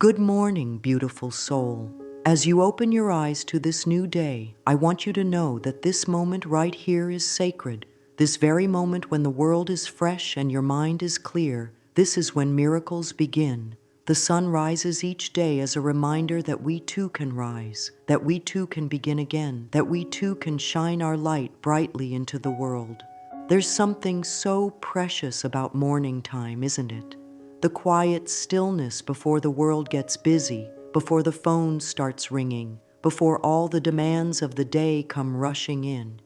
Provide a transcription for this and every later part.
Good morning, beautiful soul. As you open your eyes to this new day, I want you to know that this moment right here is sacred. This very moment when the world is fresh and your mind is clear, this is when miracles begin. The sun rises each day as a reminder that we too can rise, that we too can begin again, that we too can shine our light brightly into the world. There's something so precious about morning time, isn't it? The quiet stillness before the world gets busy, before the phone starts ringing, before all the demands of the day come rushing in.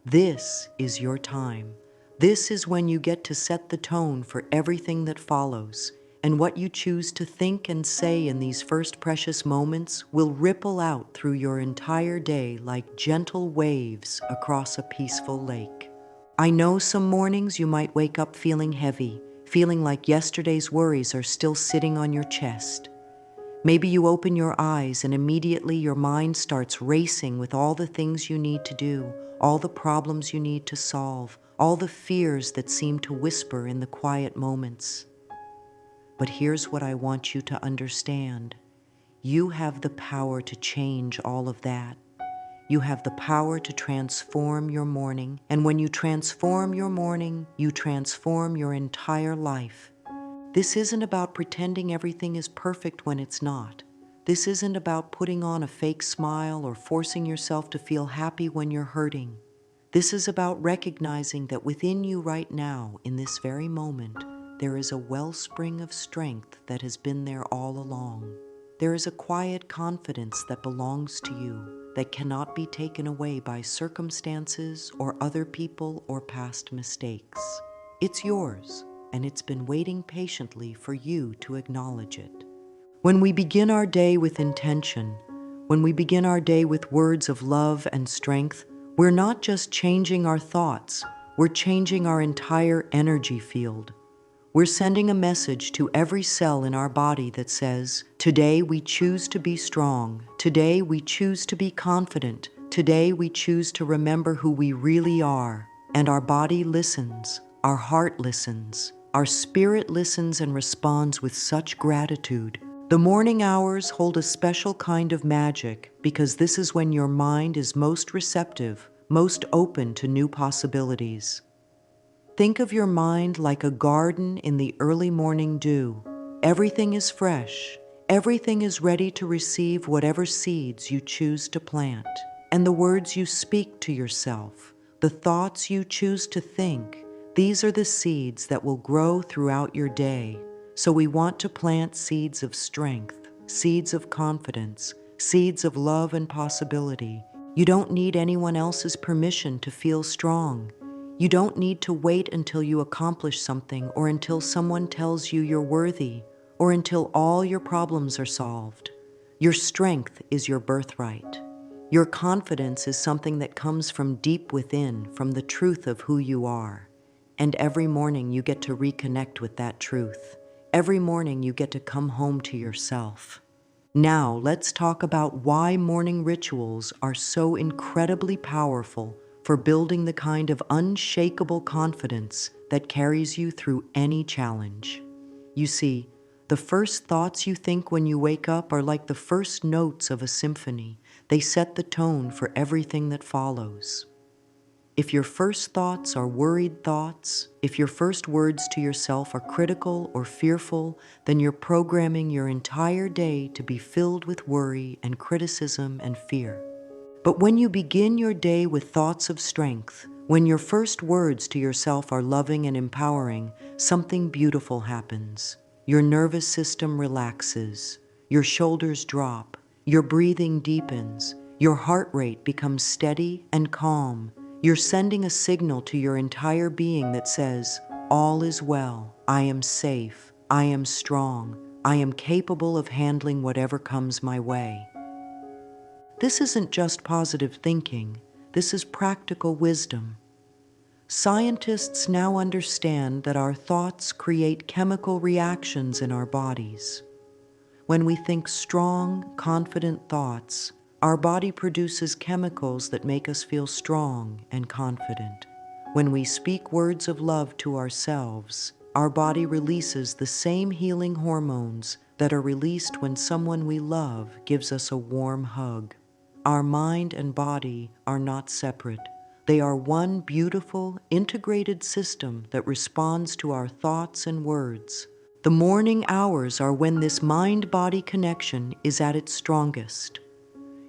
This is your time. This is when you get to set the tone for everything that follows, and what you choose to think and say in these first precious moments will ripple out through your entire day like gentle waves across a peaceful lake. I know some mornings you might wake up feeling heavy, feeling like yesterday's worries are still sitting on your chest. Maybe you open your eyes and immediately your mind starts racing with all the things you need to do, all the problems you need to solve, all the fears that seem to whisper in the quiet moments. But here's what I want you to understand. You have the power to change all of that. You have the power to transform your morning, and when you transform your morning, you transform your entire life. This isn't about pretending everything is perfect when it's not. This isn't about putting on a fake smile or forcing yourself to feel happy when you're hurting. This is about recognizing that within you right now, in this very moment, there is a wellspring of strength that has been there all along. There is a quiet confidence that belongs to you, that cannot be taken away by circumstances or other people or past mistakes. It's yours, and it's been waiting patiently for you to acknowledge it. When we begin our day with intention, when we begin our day with words of love and strength, we're not just changing our thoughts, we're changing our entire energy field. We're sending a message to every cell in our body that says, today we choose to be strong, today we choose to be confident, today we choose to remember who we really are. And our body listens, our heart listens, our spirit listens and responds with such gratitude. The morning hours hold a special kind of magic because this is when your mind is most receptive, most open to new possibilities. Think of your mind like a garden in the early morning dew. Everything is fresh. Everything is ready to receive whatever seeds you choose to plant. And the words you speak to yourself, the thoughts you choose to think, these are the seeds that will grow throughout your day. So we want to plant seeds of strength, seeds of confidence, seeds of love and possibility. You don't need anyone else's permission to feel strong. You don't need to wait until you accomplish something or until someone tells you you're worthy or until all your problems are solved. Your strength is your birthright. Your confidence is something that comes from deep within, from the truth of who you are. And every morning you get to reconnect with that truth. Every morning you get to come home to yourself. Now let's talk about why morning rituals are so incredibly powerful for building the kind of unshakable confidence that carries you through any challenge. You see, the first thoughts you think when you wake up are like the first notes of a symphony. They set the tone for everything that follows. If your first thoughts are worried thoughts, if your first words to yourself are critical or fearful, then you're programming your entire day to be filled with worry and criticism and fear. But when you begin your day with thoughts of strength, when your first words to yourself are loving and empowering, something beautiful happens. Your nervous system relaxes, your shoulders drop, your breathing deepens, your heart rate becomes steady and calm. You're sending a signal to your entire being that says, all is well, I am safe, I am strong, I am capable of handling whatever comes my way. This isn't just positive thinking, this is practical wisdom. Scientists now understand that our thoughts create chemical reactions in our bodies. When we think strong, confident thoughts, our body produces chemicals that make us feel strong and confident. When we speak words of love to ourselves, our body releases the same healing hormones that are released when someone we love gives us a warm hug. Our mind and body are not separate. They are one beautiful, integrated system that responds to our thoughts and words. The morning hours are when this mind-body connection is at its strongest.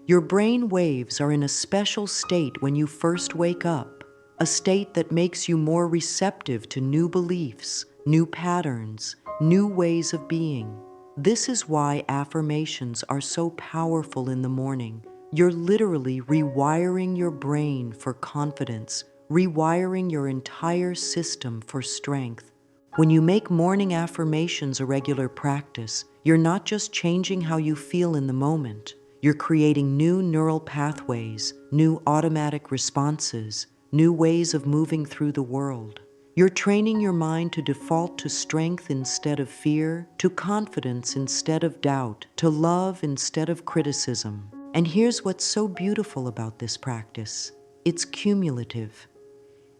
Your brain waves are in a special state when you first wake up, a state that makes you more receptive to new beliefs, new patterns, new ways of being. This is why affirmations are so powerful in the morning. You're literally rewiring your brain for confidence, rewiring your entire system for strength. When you make morning affirmations a regular practice, you're not just changing how you feel in the moment. You're creating new neural pathways, new automatic responses, new ways of moving through the world. You're training your mind to default to strength instead of fear, to confidence instead of doubt, to love instead of criticism. And here's what's so beautiful about this practice. It's cumulative.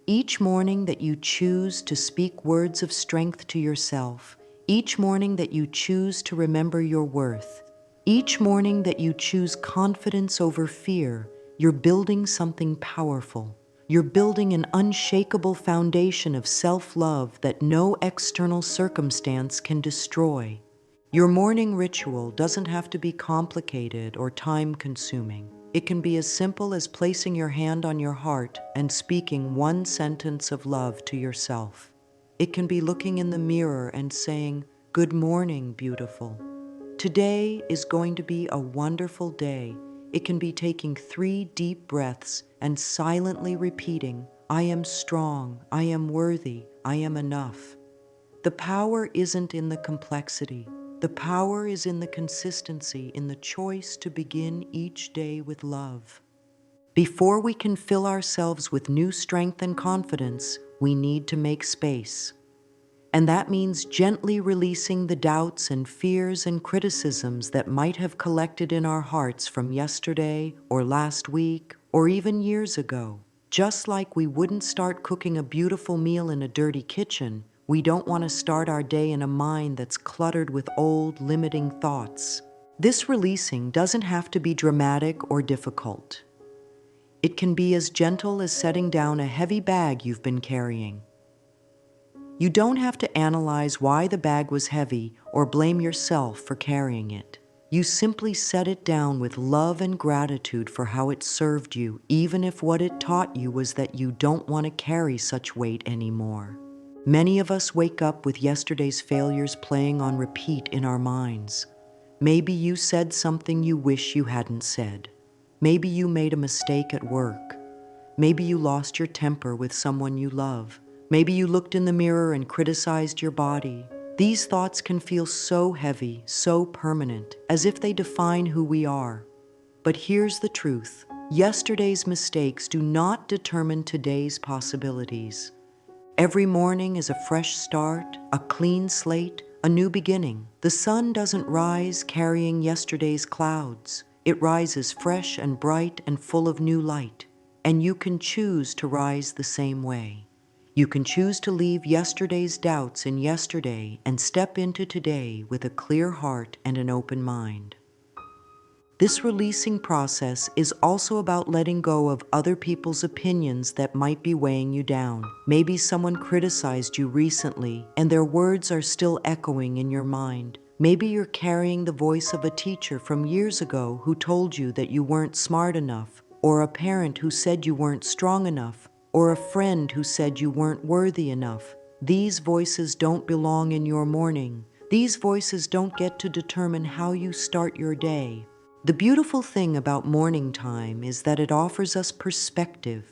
Each morning that you choose to speak words of strength to yourself, each morning that you choose to remember your worth, each morning that you choose confidence over fear, you're building something powerful. You're building an unshakable foundation of self-love that no external circumstance can destroy. Your morning ritual doesn't have to be complicated or time-consuming. It can be as simple as placing your hand on your heart and speaking one sentence of love to yourself. It can be looking in the mirror and saying, "Good morning, beautiful. Today is going to be a wonderful day." It can be taking 3 deep breaths and silently repeating, "I am strong, I am worthy, I am enough." The power isn't in the complexity. The power is in the consistency, in the choice to begin each day with love. Before we can fill ourselves with new strength and confidence, we need to make space. And that means gently releasing the doubts and fears and criticisms that might have collected in our hearts from yesterday or last week or even years ago. Just like we wouldn't start cooking a beautiful meal in a dirty kitchen, we don't want to start our day in a mind that's cluttered with old, limiting thoughts. This releasing doesn't have to be dramatic or difficult. It can be as gentle as setting down a heavy bag you've been carrying. You don't have to analyze why the bag was heavy or blame yourself for carrying it. You simply set it down with love and gratitude for how it served you, even if what it taught you was that you don't want to carry such weight anymore. Many of us wake up with yesterday's failures playing on repeat in our minds. Maybe you said something you wish you hadn't said. Maybe you made a mistake at work. Maybe you lost your temper with someone you love. Maybe you looked in the mirror and criticized your body. These thoughts can feel so heavy, so permanent, as if they define who we are. But here's the truth. Yesterday's mistakes do not determine today's possibilities. Every morning is a fresh start, a clean slate, a new beginning. The sun doesn't rise carrying yesterday's clouds. It rises fresh and bright and full of new light. And you can choose to rise the same way. You can choose to leave yesterday's doubts in yesterday and step into today with a clear heart and an open mind. This releasing process is also about letting go of other people's opinions that might be weighing you down. Maybe someone criticized you recently and their words are still echoing in your mind. Maybe you're carrying the voice of a teacher from years ago who told you that you weren't smart enough, or a parent who said you weren't strong enough, or a friend who said you weren't worthy enough. These voices don't belong in your morning. These voices don't get to determine how you start your day. The beautiful thing about morning time is that it offers us perspective.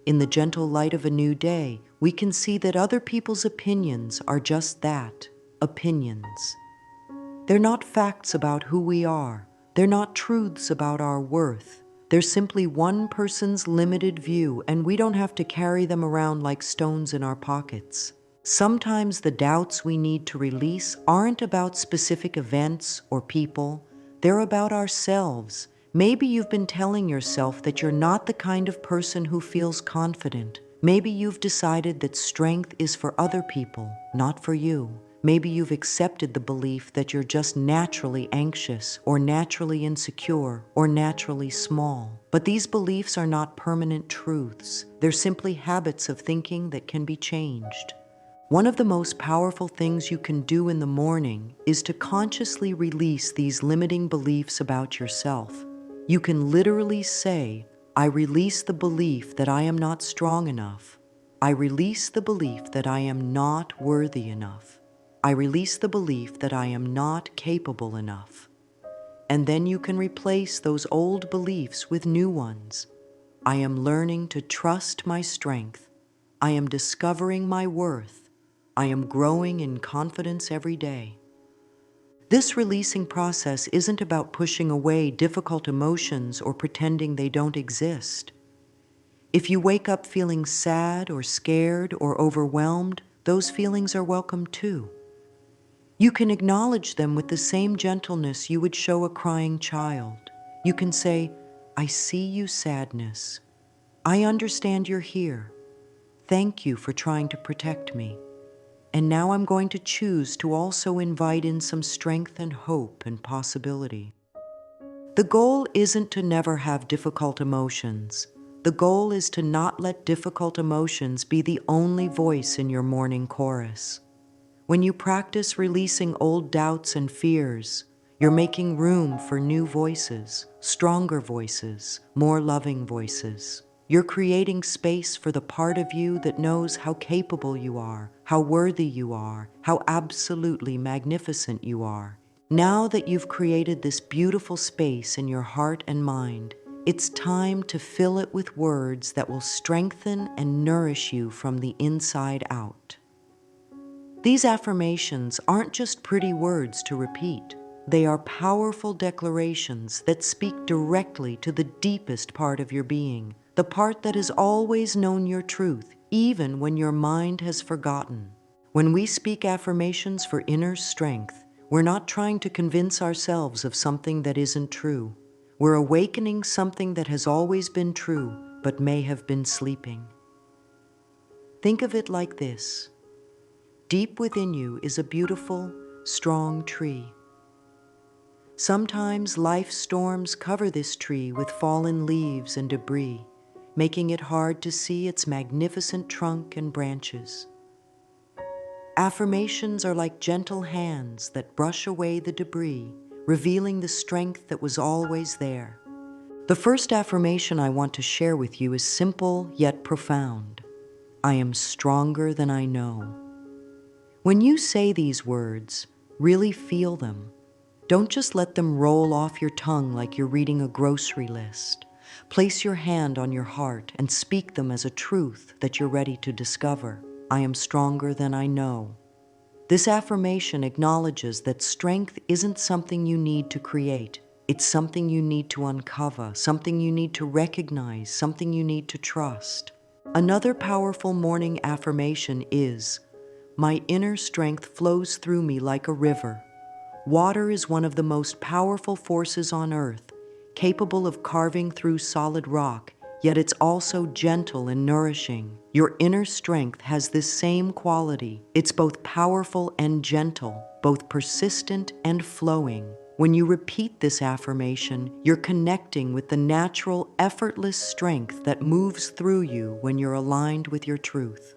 In the gentle light of a new day, we can see that other people's opinions are just that, opinions. They're not facts about who we are. They're not truths about our worth. They're simply one person's limited view, and we don't have to carry them around like stones in our pockets. Sometimes the doubts we need to release aren't about specific events or people. They're about ourselves. Maybe you've been telling yourself that you're not the kind of person who feels confident. Maybe you've decided that strength is for other people, not for you. Maybe you've accepted the belief that you're just naturally anxious, or naturally insecure, or naturally small. But these beliefs are not permanent truths. They're simply habits of thinking that can be changed. One of the most powerful things you can do in the morning is to consciously release these limiting beliefs about yourself. You can literally say, I release the belief that I am not strong enough. I release the belief that I am not worthy enough. I release the belief that I am not capable enough. And then you can replace those old beliefs with new ones. I am learning to trust my strength. I am discovering my worth. I am growing in confidence every day. This releasing process isn't about pushing away difficult emotions or pretending they don't exist. If you wake up feeling sad or scared or overwhelmed, those feelings are welcome too. You can acknowledge them with the same gentleness you would show a crying child. You can say, I see you, sadness. I understand you're here. Thank you for trying to protect me. And now I'm going to choose to also invite in some strength and hope and possibility. The goal isn't to never have difficult emotions. The goal is to not let difficult emotions be the only voice in your morning chorus. When you practice releasing old doubts and fears, you're making room for new voices, stronger voices, more loving voices. You're creating space for the part of you that knows how capable you are, how worthy you are, how absolutely magnificent you are. Now that you've created this beautiful space in your heart and mind, it's time to fill it with words that will strengthen and nourish you from the inside out. These affirmations aren't just pretty words to repeat. They are powerful declarations that speak directly to the deepest part of your being, the part that has always known your truth, even when your mind has forgotten. When we speak affirmations for inner strength, we're not trying to convince ourselves of something that isn't true. We're awakening something that has always been true, but may have been sleeping. Think of it like this. Deep within you is a beautiful, strong tree. Sometimes life's storms cover this tree with fallen leaves and debris, making it hard to see its magnificent trunk and branches. Affirmations are like gentle hands that brush away the debris, revealing the strength that was always there. The first affirmation I want to share with you is simple yet profound. I am stronger than I know. When you say these words, really feel them. Don't just let them roll off your tongue like you're reading a grocery list. Place your hand on your heart and speak them as a truth that you're ready to discover. I am stronger than I know. This affirmation acknowledges that strength isn't something you need to create. It's something you need to uncover, something you need to recognize, something you need to trust. Another powerful morning affirmation is, my inner strength flows through me like a river. Water is one of the most powerful forces on earth, capable of carving through solid rock, yet it's also gentle and nourishing. Your inner strength has this same quality. It's both powerful and gentle, both persistent and flowing. When you repeat this affirmation, you're connecting with the natural, effortless strength that moves through you when you're aligned with your truth.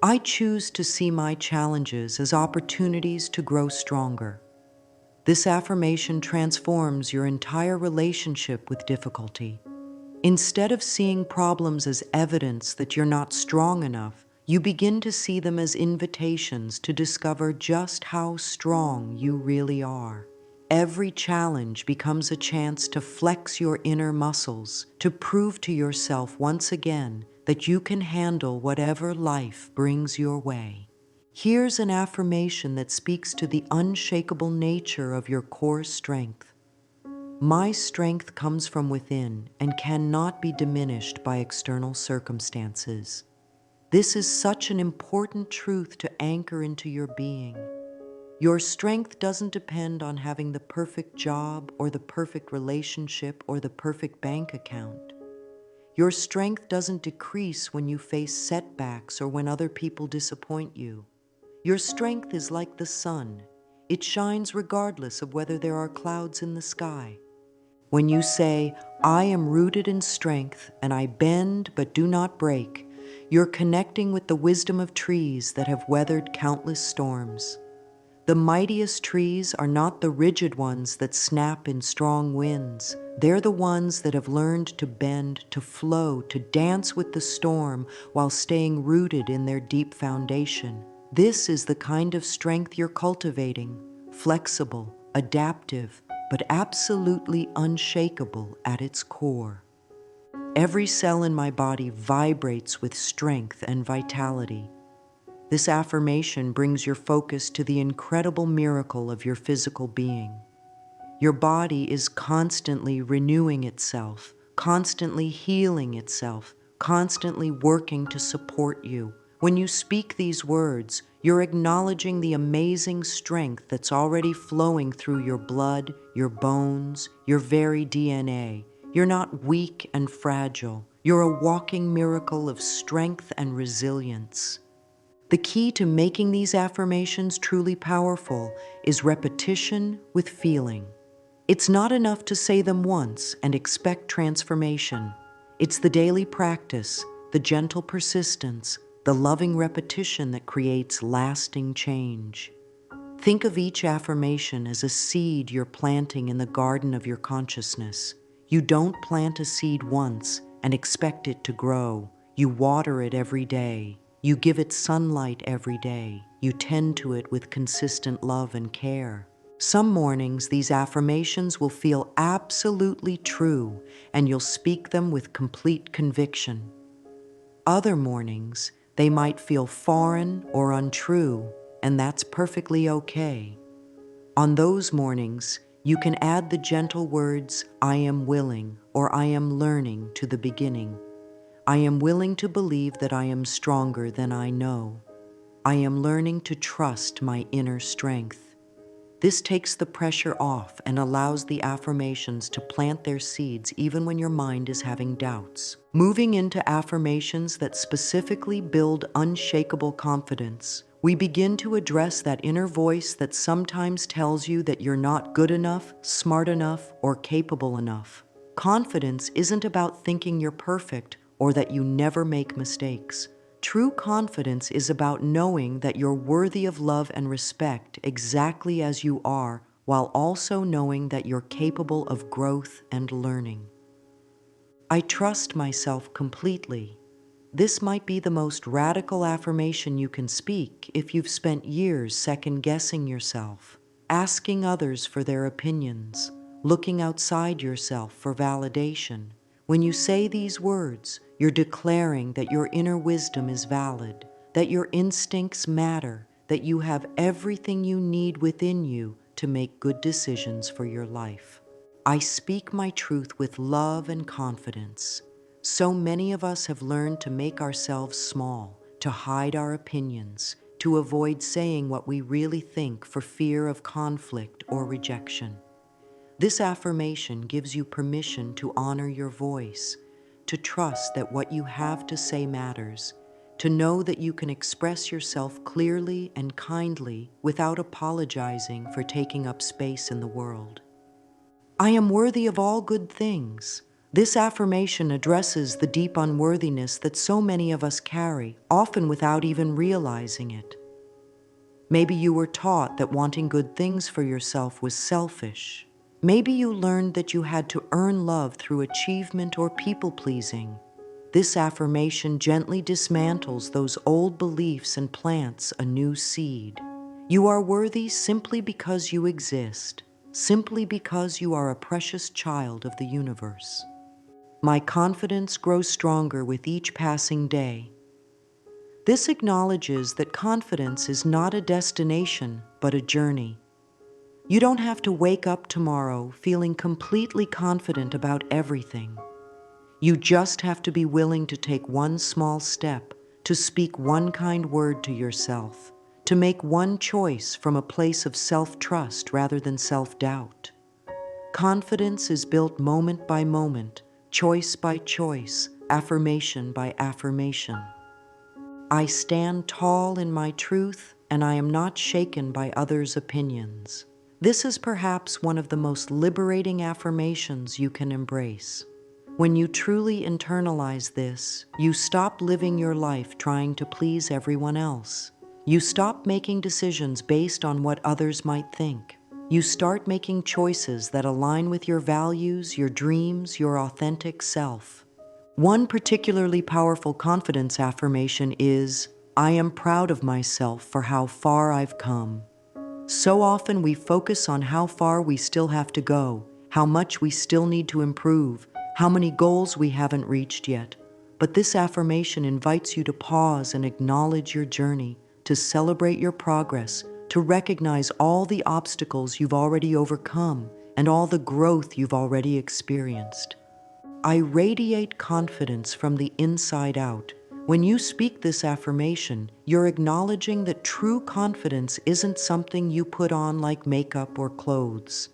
I choose to see my challenges as opportunities to grow stronger. This affirmation transforms your entire relationship with difficulty. Instead of seeing problems as evidence that you're not strong enough, you begin to see them as invitations to discover just how strong you really are. Every challenge becomes a chance to flex your inner muscles, to prove to yourself once again that you can handle whatever life brings your way. Here's an affirmation that speaks to the unshakable nature of your core strength. My strength comes from within and cannot be diminished by external circumstances. This is such an important truth to anchor into your being. Your strength doesn't depend on having the perfect job or the perfect relationship or the perfect bank account. Your strength doesn't decrease when you face setbacks or when other people disappoint you. Your strength is like the sun. It shines regardless of whether there are clouds in the sky. When you say, I am rooted in strength and I bend but do not break, you're connecting with the wisdom of trees that have weathered countless storms. The mightiest trees are not the rigid ones that snap in strong winds. They're the ones that have learned to bend, to flow, to dance with the storm while staying rooted in their deep foundation. This is the kind of strength you're cultivating, flexible, adaptive, but absolutely unshakable at its core. Every cell in my body vibrates with strength and vitality. This affirmation brings your focus to the incredible miracle of your physical being. Your body is constantly renewing itself, constantly healing itself, constantly working to support you. When you speak these words, you're acknowledging the amazing strength that's already flowing through your blood, your bones, your very DNA. You're not weak and fragile. You're a walking miracle of strength and resilience. The key to making these affirmations truly powerful is repetition with feeling. It's not enough to say them once and expect transformation. It's the daily practice, the gentle persistence, the loving repetition that creates lasting change. Think of each affirmation as a seed you're planting in the garden of your consciousness. You don't plant a seed once and expect it to grow. You water it every day. You give it sunlight every day. You tend to it with consistent love and care. Some mornings, these affirmations will feel absolutely true, and you'll speak them with complete conviction. Other mornings, they might feel foreign or untrue, and that's perfectly okay. On those mornings, you can add the gentle words, I am willing, or I am learning to the beginning. I am willing to believe that I am stronger than I know. I am learning to trust my inner strength. This takes the pressure off and allows the affirmations to plant their seeds even when your mind is having doubts. Moving into affirmations that specifically build unshakable confidence, we begin to address that inner voice that sometimes tells you that you're not good enough, smart enough, or capable enough. Confidence isn't about thinking you're perfect or that you never make mistakes. True confidence is about knowing that you're worthy of love and respect exactly as you are, while also knowing that you're capable of growth and learning. I trust myself completely. This might be the most radical affirmation you can speak if you've spent years second-guessing yourself, asking others for their opinions, looking outside yourself for validation. When you say these words, you're declaring that your inner wisdom is valid, that your instincts matter, that you have everything you need within you to make good decisions for your life. I speak my truth with love and confidence. So many of us have learned to make ourselves small, to hide our opinions, to avoid saying what we really think for fear of conflict or rejection. This affirmation gives you permission to honor your voice, to trust that what you have to say matters, to know that you can express yourself clearly and kindly without apologizing for taking up space in the world. I am worthy of all good things. This affirmation addresses the deep unworthiness that so many of us carry, often without even realizing it. Maybe you were taught that wanting good things for yourself was selfish. Maybe you learned that you had to earn love through achievement or people-pleasing. This affirmation gently dismantles those old beliefs and plants a new seed. You are worthy simply because you exist, simply because you are a precious child of the universe. My confidence grows stronger with each passing day. This acknowledges that confidence is not a destination, but a journey. You don't have to wake up tomorrow feeling completely confident about everything. You just have to be willing to take one small step, to speak one kind word to yourself, to make one choice from a place of self-trust rather than self-doubt. Confidence is built moment by moment, choice by choice, affirmation by affirmation. I stand tall in my truth and I am not shaken by others' opinions. This is perhaps one of the most liberating affirmations you can embrace. When you truly internalize this, you stop living your life trying to please everyone else. You stop making decisions based on what others might think. You start making choices that align with your values, your dreams, your authentic self. One particularly powerful confidence affirmation is, I am proud of myself for how far I've come. So often we focus on how far we still have to go, how much we still need to improve, how many goals we haven't reached yet. But this affirmation invites you to pause and acknowledge your journey, to celebrate your progress, to recognize all the obstacles you've already overcome and all the growth you've already experienced. I radiate confidence from the inside out. When you speak this affirmation, you're acknowledging that true confidence isn't something you put on like makeup or clothes.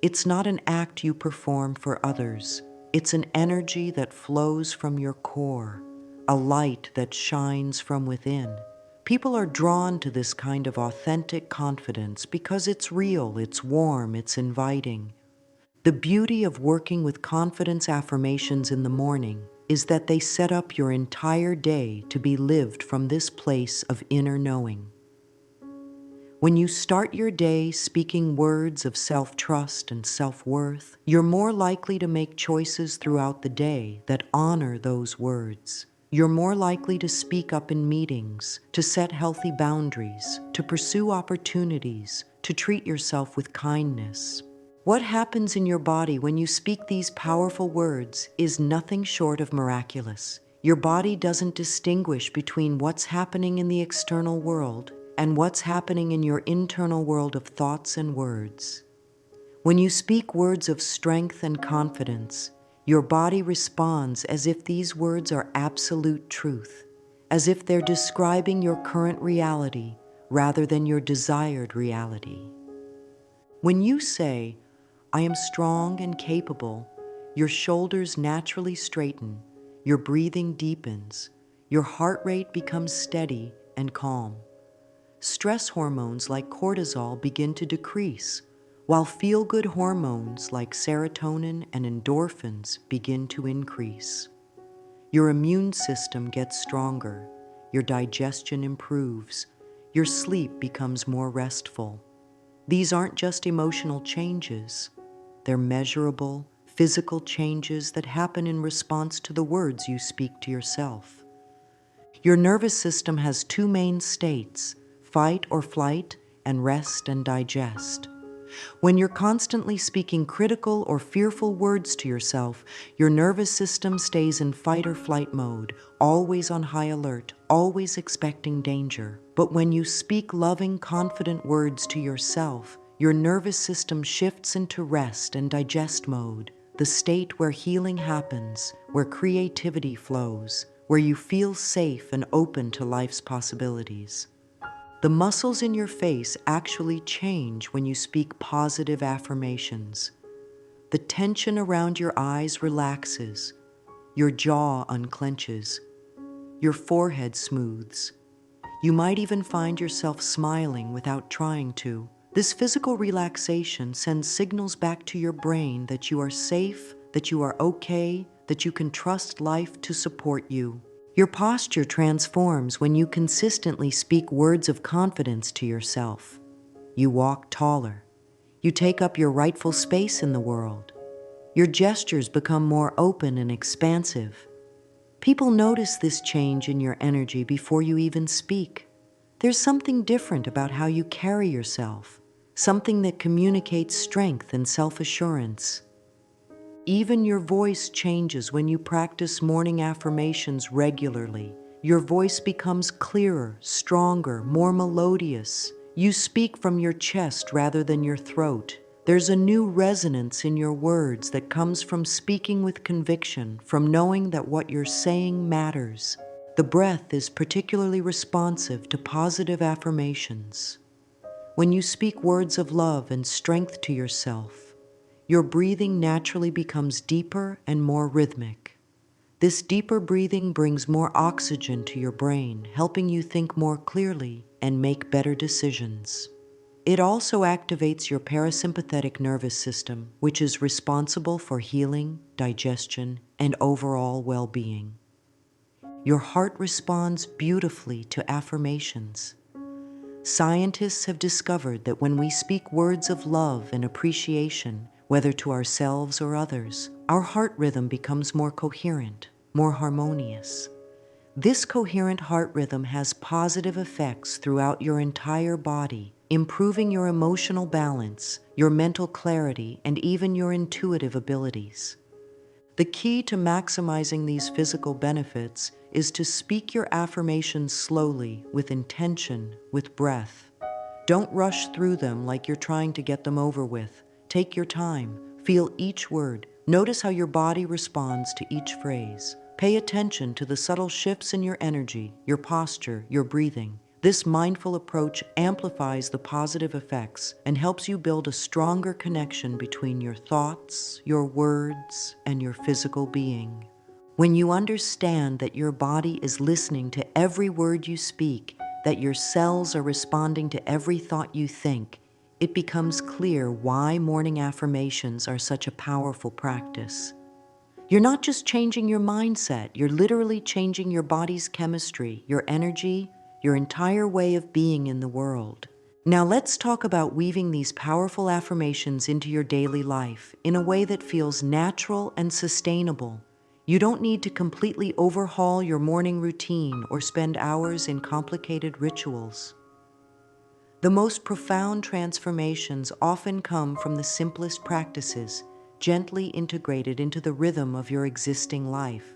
It's not an act you perform for others. It's an energy that flows from your core, a light that shines from within. People are drawn to this kind of authentic confidence because it's real, it's warm, it's inviting. The beauty of working with confidence affirmations in the morning is that they set up your entire day to be lived from this place of inner knowing. When you start your day speaking words of self-trust and self-worth, you're more likely to make choices throughout the day that honor those words. You're more likely to speak up in meetings, to set healthy boundaries, to pursue opportunities, to treat yourself with kindness. What happens in your body when you speak these powerful words is nothing short of miraculous. Your body doesn't distinguish between what's happening in the external world and what's happening in your internal world of thoughts and words. When you speak words of strength and confidence, your body responds as if these words are absolute truth, as if they're describing your current reality rather than your desired reality. When you say, I am strong and capable, your shoulders naturally straighten, your breathing deepens, your heart rate becomes steady and calm. Stress hormones like cortisol begin to decrease, while feel-good hormones like serotonin and endorphins begin to increase. Your immune system gets stronger, your digestion improves, your sleep becomes more restful. These aren't just emotional changes. They're measurable, physical changes that happen in response to the words you speak to yourself. Your nervous system has two main states, fight or flight, and rest and digest. When you're constantly speaking critical or fearful words to yourself, your nervous system stays in fight or flight mode, always on high alert, always expecting danger. But when you speak loving, confident words to yourself, your nervous system shifts into rest and digest mode, the state where healing happens, where creativity flows, where you feel safe and open to life's possibilities. The muscles in your face actually change when you speak positive affirmations. The tension around your eyes relaxes, your jaw unclenches, your forehead smooths. You might even find yourself smiling without trying to. This physical relaxation sends signals back to your brain that you are safe, that you are okay, that you can trust life to support you. Your posture transforms when you consistently speak words of confidence to yourself. You walk taller. You take up your rightful space in the world. Your gestures become more open and expansive. People notice this change in your energy before you even speak. There's something different about how you carry yourself, something that communicates strength and self-assurance. Even your voice changes when you practice morning affirmations regularly. Your voice becomes clearer, stronger, more melodious. You speak from your chest rather than your throat. There's a new resonance in your words that comes from speaking with conviction, from knowing that what you're saying matters. The breath is particularly responsive to positive affirmations. When you speak words of love and strength to yourself, your breathing naturally becomes deeper and more rhythmic. This deeper breathing brings more oxygen to your brain, helping you think more clearly. and make better decisions. It also activates your parasympathetic nervous system, which is responsible for healing, digestion, and overall well-being. Your heart responds beautifully to affirmations. Scientists have discovered that when we speak words of love and appreciation, whether to ourselves or others, our heart rhythm becomes more coherent, more harmonious. This coherent heart rhythm has positive effects throughout your entire body, improving your emotional balance, your mental clarity, and even your intuitive abilities. The key to maximizing these physical benefits is to speak your affirmations slowly, with intention, with breath. Don't rush through them like you're trying to get them over with. Take your time, feel each word, notice how your body responds to each phrase. Pay attention to the subtle shifts in your energy, your posture, your breathing. This mindful approach amplifies the positive effects and helps you build a stronger connection between your thoughts, your words, and your physical being. When you understand that your body is listening to every word you speak, that your cells are responding to every thought you think, it becomes clear why morning affirmations are such a powerful practice. You're not just changing your mindset, you're literally changing your body's chemistry, your energy, your entire way of being in the world. Now let's talk about weaving these powerful affirmations into your daily life in a way that feels natural and sustainable. You don't need to completely overhaul your morning routine or spend hours in complicated rituals. The most profound transformations often come from the simplest practices, gently integrated into the rhythm of your existing life.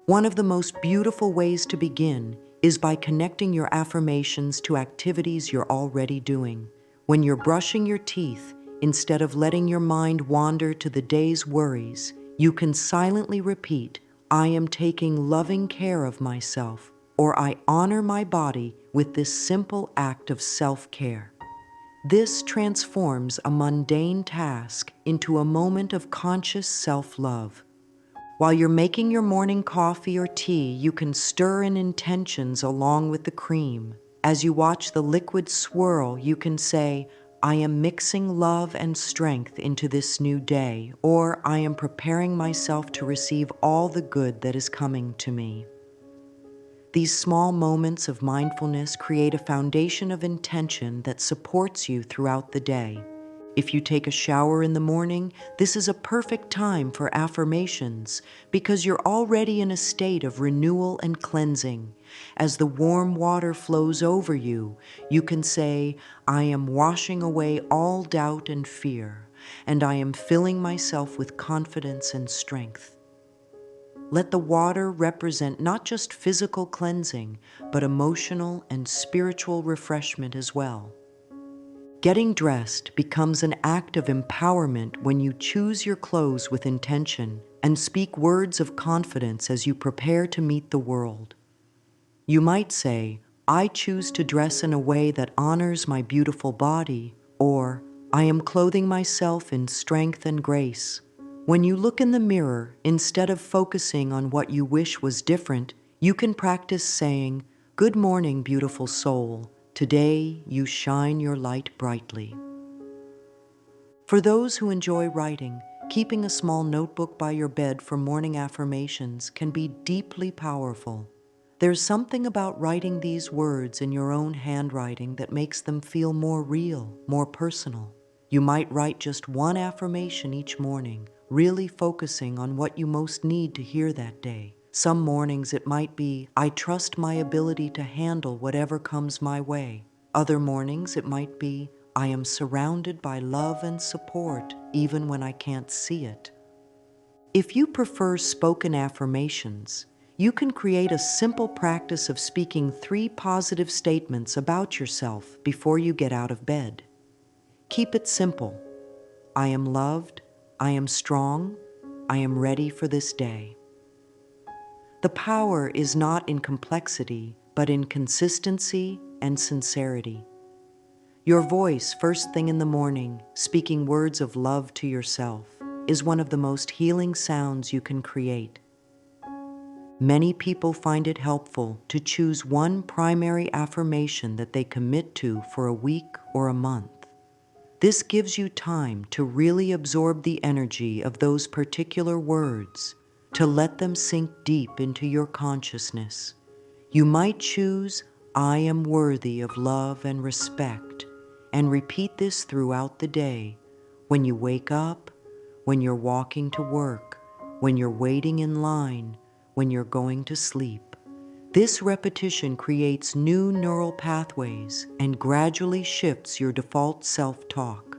One of the most beautiful ways to begin is by connecting your affirmations to activities you're already doing. When you're brushing your teeth, instead of letting your mind wander to the day's worries, you can silently repeat, "I am taking loving care of myself," or "I honor my body with this simple act of self-care." This transforms a mundane task into a moment of conscious self-love. While you're making your morning coffee or tea, you can stir in intentions along with the cream. As you watch the liquid swirl, you can say, "I am mixing love and strength into this new day," or "I am preparing myself to receive all the good that is coming to me." These small moments of mindfulness create a foundation of intention that supports you throughout the day. If you take a shower in the morning, this is a perfect time for affirmations because you're already in a state of renewal and cleansing. As the warm water flows over you, you can say, "I am washing away all doubt and fear, and I am filling myself with confidence and strength." Let the water represent not just physical cleansing, but emotional and spiritual refreshment as well. Getting dressed becomes an act of empowerment when you choose your clothes with intention and speak words of confidence as you prepare to meet the world. You might say, "I choose to dress in a way that honors my beautiful body," or "I am clothing myself in strength and grace." When you look in the mirror, instead of focusing on what you wish was different, you can practice saying, "Good morning, beautiful soul. Today you shine your light brightly." For those who enjoy writing, keeping a small notebook by your bed for morning affirmations can be deeply powerful. There's something about writing these words in your own handwriting that makes them feel more real, more personal. You might write just one affirmation each morning, really focusing on what you most need to hear that day. Some mornings it might be, "I trust my ability to handle whatever comes my way." Other mornings it might be, "I am surrounded by love and support even when I can't see it." If you prefer spoken affirmations, you can create a simple practice of speaking 3 positive statements about yourself before you get out of bed. Keep it simple. "I am loved, I am strong, I am ready for this day." The power is not in complexity, but in consistency and sincerity. Your voice first thing in the morning, speaking words of love to yourself, is one of the most healing sounds you can create. Many people find it helpful to choose one primary affirmation that they commit to for a week or a month. This gives you time to really absorb the energy of those particular words, to let them sink deep into your consciousness. You might choose, "I am worthy of love and respect," and repeat this throughout the day, when you wake up, when you're walking to work, when you're waiting in line, when you're going to sleep. This repetition creates new neural pathways and gradually shifts your default self-talk.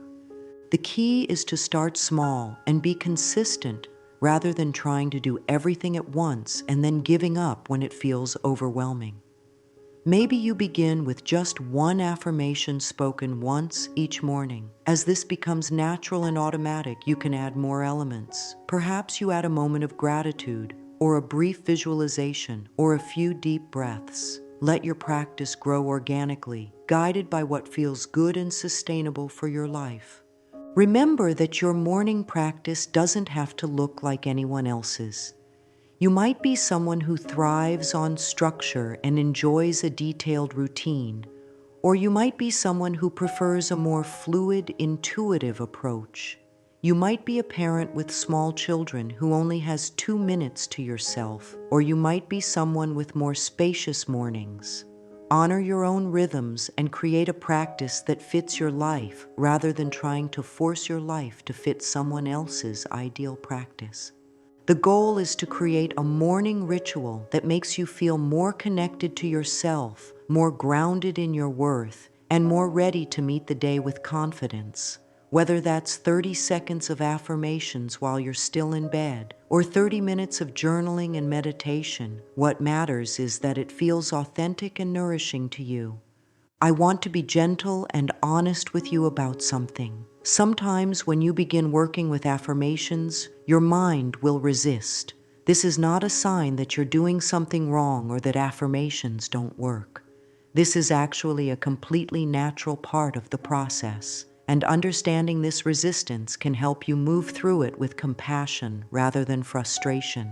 The key is to start small and be consistent rather than trying to do everything at once and then giving up when it feels overwhelming. Maybe you begin with just one affirmation spoken once each morning. As this becomes natural and automatic, you can add more elements. Perhaps you add a moment of gratitude, or a brief visualization, or a few deep breaths. Let your practice grow organically, guided by what feels good and sustainable for your life. Remember that your morning practice doesn't have to look like anyone else's. You might be someone who thrives on structure and enjoys a detailed routine, or you might be someone who prefers a more fluid, intuitive approach. You might be a parent with small children who only has 2 minutes to yourself, or you might be someone with more spacious mornings. Honor your own rhythms and create a practice that fits your life rather than trying to force your life to fit someone else's ideal practice. The goal is to create a morning ritual that makes you feel more connected to yourself, more grounded in your worth, and more ready to meet the day with confidence. Whether that's 30 seconds of affirmations while you're still in bed, or 30 minutes of journaling and meditation, what matters is that it feels authentic and nourishing to you. I want to be gentle and honest with you about something. Sometimes when you begin working with affirmations, your mind will resist. This is not a sign that you're doing something wrong or that affirmations don't work. This is actually a completely natural part of the process, and understanding this resistance can help you move through it with compassion rather than frustration.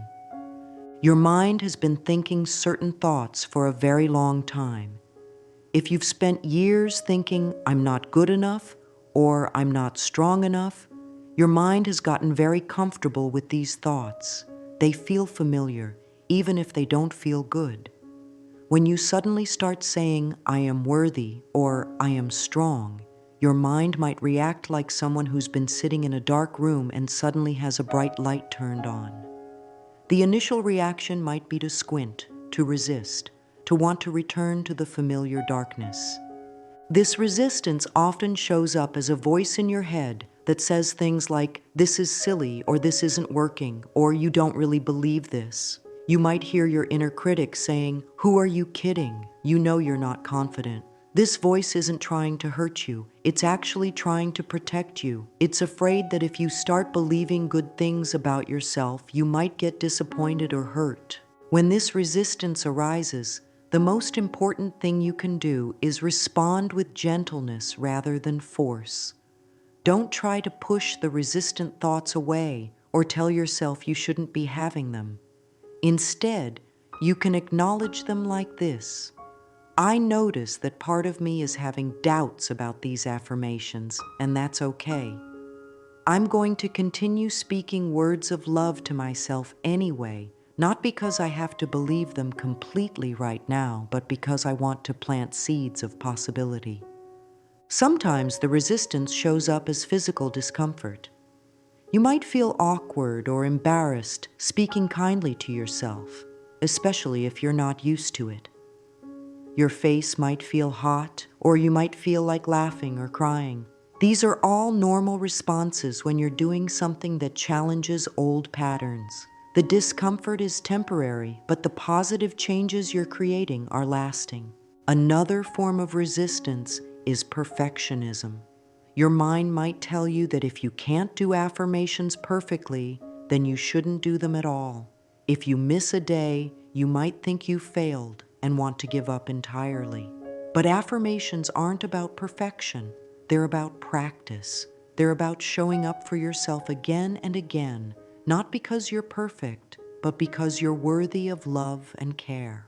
Your mind has been thinking certain thoughts for a very long time. If you've spent years thinking, "I'm not good enough," or "I'm not strong enough," your mind has gotten very comfortable with these thoughts. They feel familiar, even if they don't feel good. When you suddenly start saying, "I am worthy," or "I am strong," your mind might react like someone who's been sitting in a dark room and suddenly has a bright light turned on. The initial reaction might be to squint, to resist, to want to return to the familiar darkness. This resistance often shows up as a voice in your head that says things like, "This is silly," or "This isn't working," or "You don't really believe this." You might hear your inner critic saying, "Who are you kidding? You know you're not confident." This voice isn't trying to hurt you. It's actually trying to protect you. It's afraid that if you start believing good things about yourself, you might get disappointed or hurt. When this resistance arises, the most important thing you can do is respond with gentleness rather than force. Don't try to push the resistant thoughts away or tell yourself you shouldn't be having them. Instead, you can acknowledge them like this: "I notice that part of me is having doubts about these affirmations, and that's okay. I'm going to continue speaking words of love to myself anyway, not because I have to believe them completely right now, but because I want to plant seeds of possibility." Sometimes the resistance shows up as physical discomfort. You might feel awkward or embarrassed speaking kindly to yourself, especially if you're not used to it. Your face might feel hot, or you might feel like laughing or crying. These are all normal responses when you're doing something that challenges old patterns. The discomfort is temporary, but the positive changes you're creating are lasting. Another form of resistance is perfectionism. Your mind might tell you that if you can't do affirmations perfectly, then you shouldn't do them at all. If you miss a day, you might think you failed and want to give up entirely. But affirmations aren't about perfection. They're about practice. They're about showing up for yourself again and again, not because you're perfect, but because you're worthy of love and care.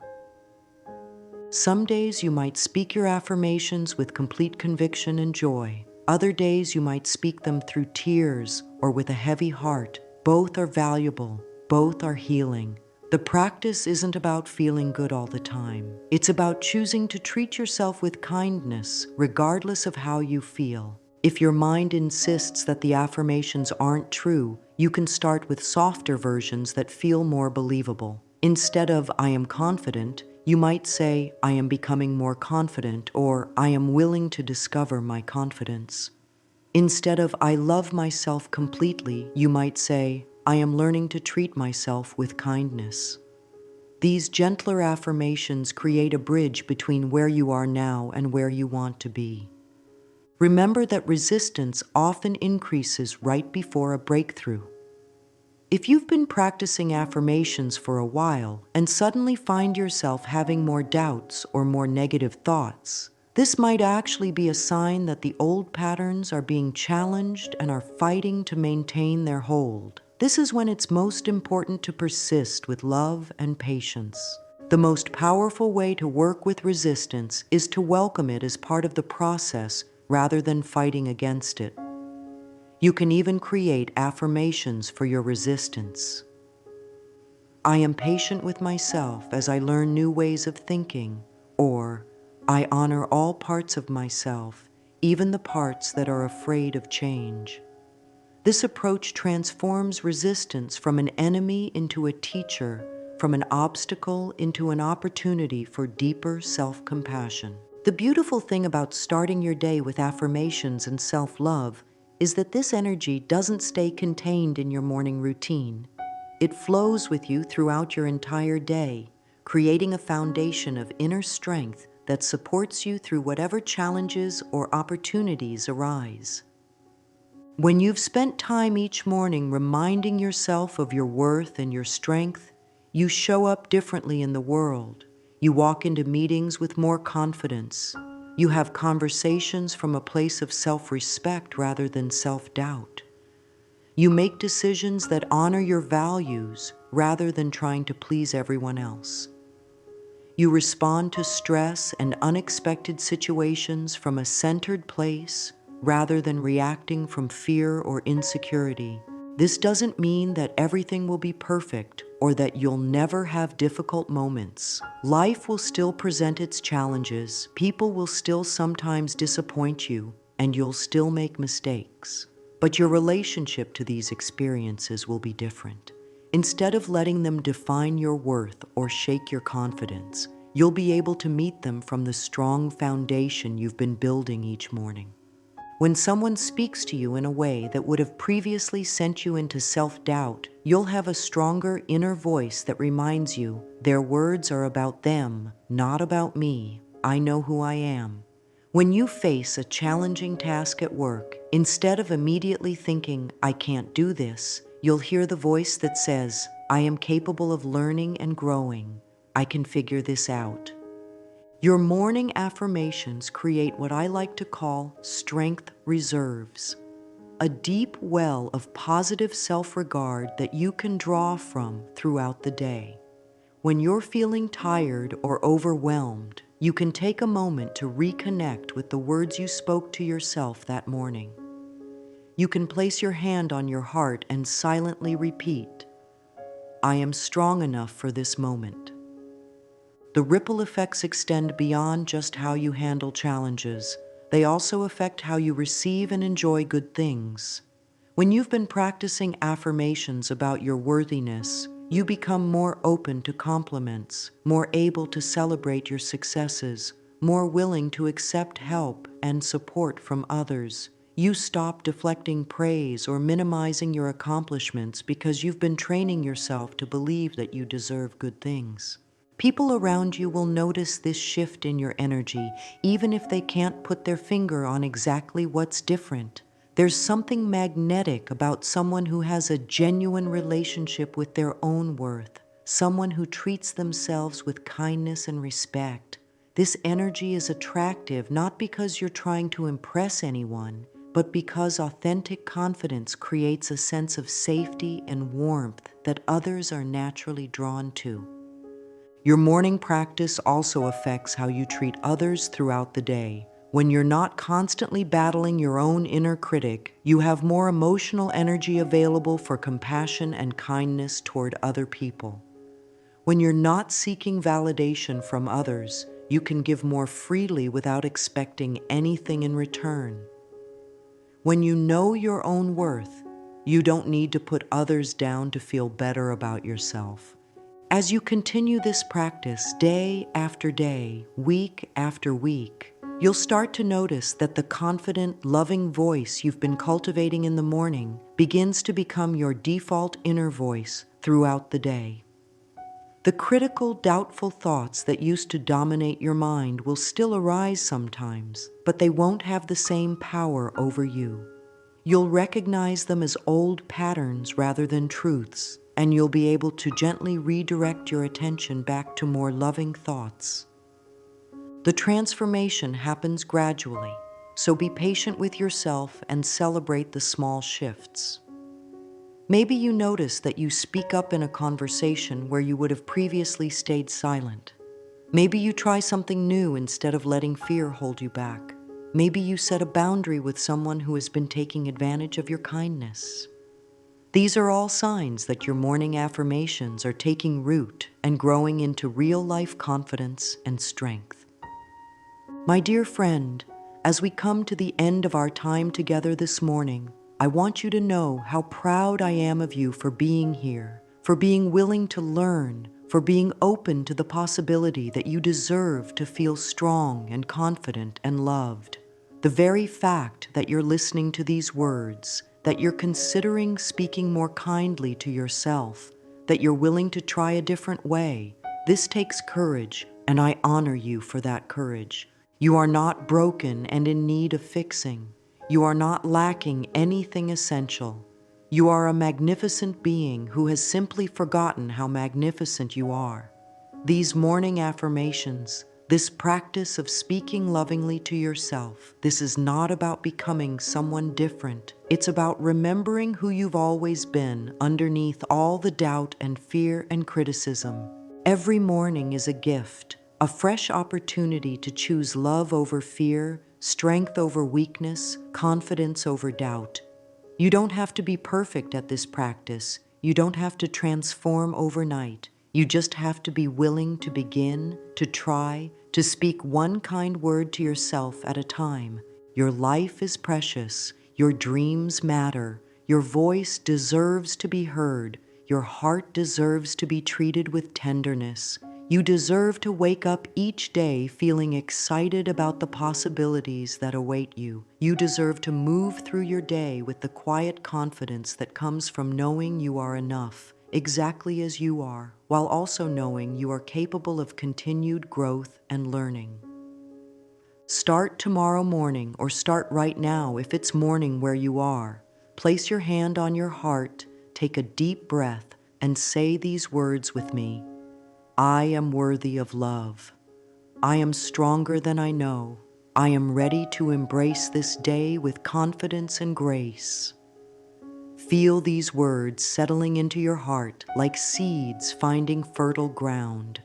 Some days you might speak your affirmations with complete conviction and joy. Other days you might speak them through tears or with a heavy heart. Both are valuable. Both are healing. The practice isn't about feeling good all the time. It's about choosing to treat yourself with kindness, regardless of how you feel. If your mind insists that the affirmations aren't true, you can start with softer versions that feel more believable. Instead of "I am confident," you might say, "I am becoming more confident," or "I am willing to discover my confidence." Instead of "I love myself completely," you might say, "I am learning to treat myself with kindness." These gentler affirmations create a bridge between where you are now and where you want to be. Remember that resistance often increases right before a breakthrough. If you've been practicing affirmations for a while and suddenly find yourself having more doubts or more negative thoughts, this might actually be a sign that the old patterns are being challenged and are fighting to maintain their hold. This is when it's most important to persist with love and patience. The most powerful way to work with resistance is to welcome it as part of the process rather than fighting against it. You can even create affirmations for your resistance. "I am patient with myself as I learn new ways of thinking," or "I honor all parts of myself, even the parts that are afraid of change." This approach transforms resistance from an enemy into a teacher, from an obstacle into an opportunity for deeper self-compassion. The beautiful thing about starting your day with affirmations and self-love is that this energy doesn't stay contained in your morning routine. It flows with you throughout your entire day, creating a foundation of inner strength that supports you through whatever challenges or opportunities arise. When you've spent time each morning reminding yourself of your worth and your strength, you show up differently in the world. You walk into meetings with more confidence. You have conversations from a place of self-respect rather than self-doubt. You make decisions that honor your values rather than trying to please everyone else. You respond to stress and unexpected situations from a centered place rather than reacting from fear or insecurity. This doesn't mean that everything will be perfect or that you'll never have difficult moments. Life will still present its challenges, people will still sometimes disappoint you, and you'll still make mistakes. But your relationship to these experiences will be different. Instead of letting them define your worth or shake your confidence, you'll be able to meet them from the strong foundation you've been building each morning. When someone speaks to you in a way that would have previously sent you into self-doubt, you'll have a stronger inner voice that reminds you, "Their words are about them, not about me. I know who I am." When you face a challenging task at work, instead of immediately thinking, "I can't do this," you'll hear the voice that says, "I am capable of learning and growing. I can figure this out." Your morning affirmations create what I like to call strength reserves, a deep well of positive self-regard that you can draw from throughout the day. When you're feeling tired or overwhelmed, you can take a moment to reconnect with the words you spoke to yourself that morning. You can place your hand on your heart and silently repeat, "I am strong enough for this moment." The ripple effects extend beyond just how you handle challenges. They also affect how you receive and enjoy good things. When you've been practicing affirmations about your worthiness, you become more open to compliments, more able to celebrate your successes, more willing to accept help and support from others. You stop deflecting praise or minimizing your accomplishments because you've been training yourself to believe that you deserve good things. People around you will notice this shift in your energy, even if they can't put their finger on exactly what's different. There's something magnetic about someone who has a genuine relationship with their own worth, someone who treats themselves with kindness and respect. This energy is attractive not because you're trying to impress anyone, but because authentic confidence creates a sense of safety and warmth that others are naturally drawn to. Your morning practice also affects how you treat others throughout the day. When you're not constantly battling your own inner critic, you have more emotional energy available for compassion and kindness toward other people. When you're not seeking validation from others, you can give more freely without expecting anything in return. When you know your own worth, you don't need to put others down to feel better about yourself. As you continue this practice day after day, week after week, you'll start to notice that the confident, loving voice you've been cultivating in the morning begins to become your default inner voice throughout the day. The critical, doubtful thoughts that used to dominate your mind will still arise sometimes, but they won't have the same power over you. You'll recognize them as old patterns rather than truths, and you'll be able to gently redirect your attention back to more loving thoughts. The transformation happens gradually, so be patient with yourself and celebrate the small shifts. Maybe you notice that you speak up in a conversation where you would have previously stayed silent. Maybe you try something new instead of letting fear hold you back. Maybe you set a boundary with someone who has been taking advantage of your kindness. These are all signs that your morning affirmations are taking root and growing into real-life confidence and strength. My dear friend, as we come to the end of our time together this morning, I want you to know how proud I am of you for being here, for being willing to learn, for being open to the possibility that you deserve to feel strong and confident and loved. The very fact that you're listening to these words, that you're considering speaking more kindly to yourself, that you're willing to try a different way, this takes courage, and I honor you for that courage. You are not broken and in need of fixing. You are not lacking anything essential. You are a magnificent being who has simply forgotten how magnificent you are. These morning affirmations, this practice of speaking lovingly to yourself, this is not about becoming someone different. It's about remembering who you've always been underneath all the doubt and fear and criticism. Every morning is a gift, a fresh opportunity to choose love over fear, strength over weakness, confidence over doubt. You don't have to be perfect at this practice. You don't have to transform overnight. You just have to be willing to begin, to try, to speak one kind word to yourself at a time. Your life is precious. Your dreams matter. Your voice deserves to be heard. Your heart deserves to be treated with tenderness. You deserve to wake up each day feeling excited about the possibilities that await you. You deserve to move through your day with the quiet confidence that comes from knowing you are enough, exactly as you are, while also knowing you are capable of continued growth and learning. Start tomorrow morning, or start right now if it's morning where you are. Place your hand on your heart, take a deep breath, and say these words with me. I am worthy of love. I am stronger than I know. I am ready to embrace this day with confidence and grace. Feel these words settling into your heart like seeds finding fertile ground.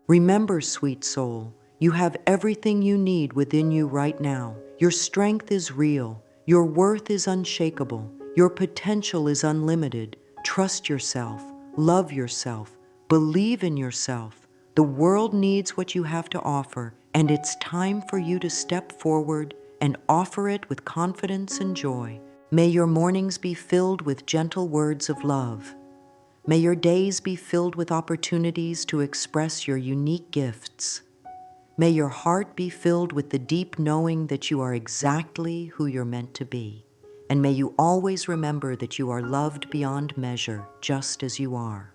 Remember, sweet soul, you have everything you need within you right now. Your strength is real. Your worth is unshakable. Your potential is unlimited. Trust yourself. Love yourself. Believe in yourself. The world needs what you have to offer, and it's time for you to step forward and offer it with confidence and joy. May your mornings be filled with gentle words of love. May your days be filled with opportunities to express your unique gifts. May your heart be filled with the deep knowing that you are exactly who you're meant to be. And may you always remember that you are loved beyond measure, just as you are.